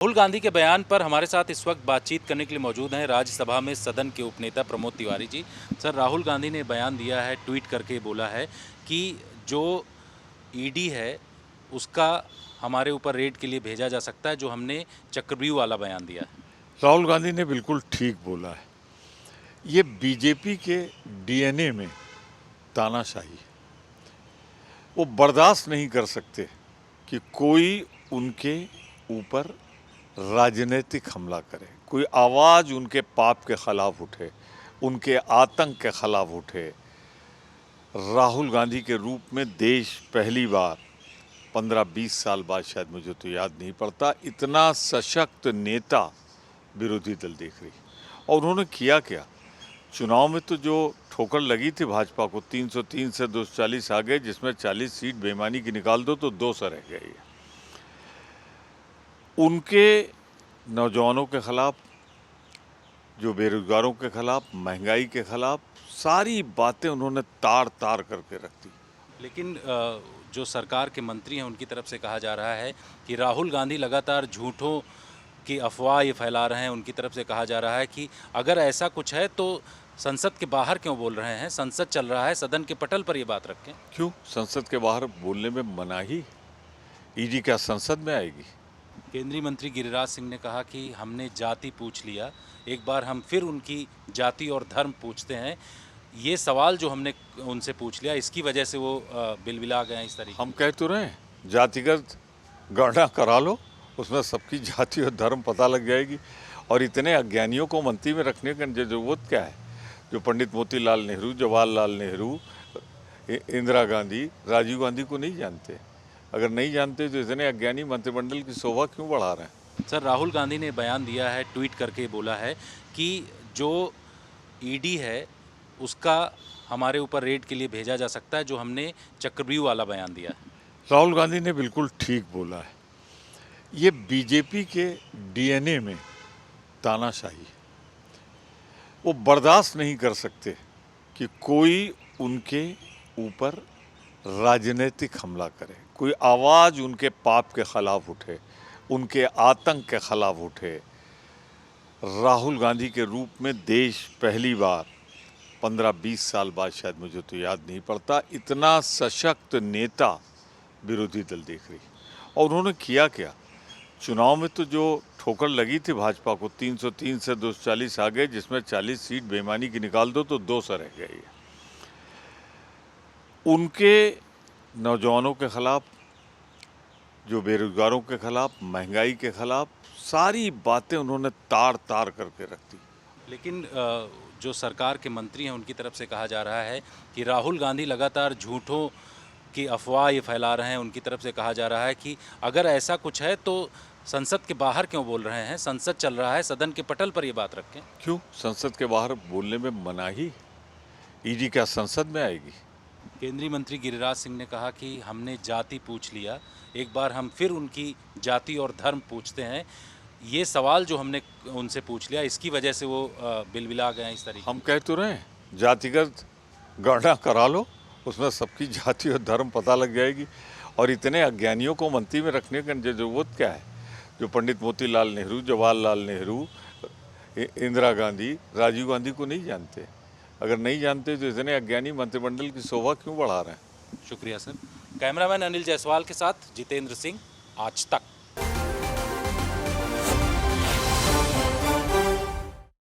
राहुल गांधी के बयान पर हमारे साथ इस वक्त बातचीत करने के लिए मौजूद हैं राज्यसभा में सदन के उपनेता प्रमोद तिवारी जी। सर, राहुल गांधी ने बयान दिया है, ट्वीट करके बोला है कि जो ईडी है उसका हमारे ऊपर रेड के लिए भेजा जा सकता है, जो हमने चक्रव्यूह वाला बयान दिया है। राहुल गांधी ने बिल्कुल ठीक बोला है। ये बीजेपी के डीएनए में तानाशाही है। वो बर्दाश्त नहीं कर सकते कि कोई उनके ऊपर राजनीतिक हमला करे, कोई आवाज़ उनके पाप के खिलाफ उठे, उनके आतंक के खिलाफ उठे। राहुल गांधी के रूप में देश पहली बार 15-20 साल बाद, शायद मुझे तो याद नहीं पड़ता, इतना सशक्त नेता विरोधी दल देख रही। और उन्होंने किया क्या? चुनाव में तो जो ठोकर लगी थी भाजपा को, 303 से 240 आ गए, जिसमें 40 सीट बेईमानी की निकाल दो तो 200 रह गई। उनके नौजवानों के खिलाफ, जो बेरोजगारों के खिलाफ, महंगाई के खिलाफ सारी बातें उन्होंने तार तार करके रख दी। लेकिन जो सरकार के मंत्री हैं उनकी तरफ से कहा जा रहा है कि राहुल गांधी लगातार झूठों की अफवाह ये फैला रहे हैं। उनकी तरफ से कहा जा रहा है कि अगर ऐसा कुछ है तो संसद के बाहर क्यों बोल रहे हैं, संसद चल रहा है, सदन के पटल पर ये बात रखें। क्यों संसद के बाहर बोलने में मनाही? ईडी क्या संसद में आएगी? केंद्रीय मंत्री गिरिराज सिंह ने कहा कि हमने जाति पूछ लिया, एक बार हम फिर उनकी जाति और धर्म पूछते हैं। ये सवाल जो हमने उनसे पूछ लिया, इसकी वजह से वो बिलबिला गए हैं इस तरीके। हम कह तो रहे हैं, जातिगत गणना करा लो, उसमें सबकी जाति और धर्म पता लग जाएगी। और इतने अज्ञानियों को मंत्री में रखने की जरूरत क्या है? जो पंडित मोतीलाल नेहरू, जवाहरलाल नेहरू, इंदिरा गांधी, राजीव गांधी को नहीं जानते? अगर नहीं जानते तो इतने अज्ञानी मंत्रिमंडल की शोभा क्यों बढ़ा रहे हैं? सर, राहुल गांधी ने बयान दिया है, ट्वीट करके बोला है कि जो ईडी है उसका हमारे ऊपर रेड के लिए भेजा जा सकता है, जो हमने चक्रव्यूह वाला बयान दिया है। राहुल गांधी ने बिल्कुल ठीक बोला है। ये बीजेपी के डीएनए में तानाशाही है। वो बर्दाश्त नहीं कर सकते कि कोई उनके ऊपर राजनीतिक हमला करे, कोई आवाज़ उनके पाप के खिलाफ उठे, उनके आतंक के खिलाफ उठे। राहुल गांधी के रूप में देश पहली बार 15-20 साल बाद, शायद मुझे तो याद नहीं पड़ता, इतना सशक्त नेता विरोधी दल देख रही। और उन्होंने किया क्या? चुनाव में तो जो ठोकर लगी थी भाजपा को, 303 से 240 आ गए, जिसमें 40 सीट बेईमानी की निकाल दो तो 200 रह गई। उनके नौजवानों के खिलाफ, जो बेरोजगारों के खिलाफ, महंगाई के खिलाफ सारी बातें उन्होंने तार तार करके रख दी। लेकिन जो सरकार के मंत्री हैं उनकी तरफ से कहा जा रहा है कि राहुल गांधी लगातार झूठों की अफवाह ये फैला रहे हैं। उनकी तरफ से कहा जा रहा है कि अगर ऐसा कुछ है तो संसद के बाहर क्यों बोल रहे हैं, संसद चल रहा है, सदन के पटल पर ये बात रखें। क्यों संसद के बाहर बोलने में मनाही? ईडी क्या संसद में आएगी? केंद्रीय मंत्री गिरिराज सिंह ने कहा कि हमने जाति पूछ लिया, एक बार हम फिर उनकी जाति और धर्म पूछते हैं। ये सवाल जो हमने उनसे पूछ लिया, इसकी वजह से वो बिलबिला गए हैं इस तरीके। हम कह तो रहे हैं, जातिगत गणना करा लो, उसमें सबकी जाति और धर्म पता लग जाएगी। और इतने अज्ञानियों को मंत्री में रखने की जरूरत क्या है? जो पंडित मोतीलाल नेहरू, जवाहरलाल नेहरू, इंदिरा गांधी, राजीव गांधी को नहीं जानते? अगर नहीं जानते तो इतने अज्ञानी मंत्रिमंडल की शोभा क्यों बढ़ा रहे हैं? शुक्रिया सर। कैमरामैन अनिल जायसवाल के साथ जितेंद्र सिंह, आज तक।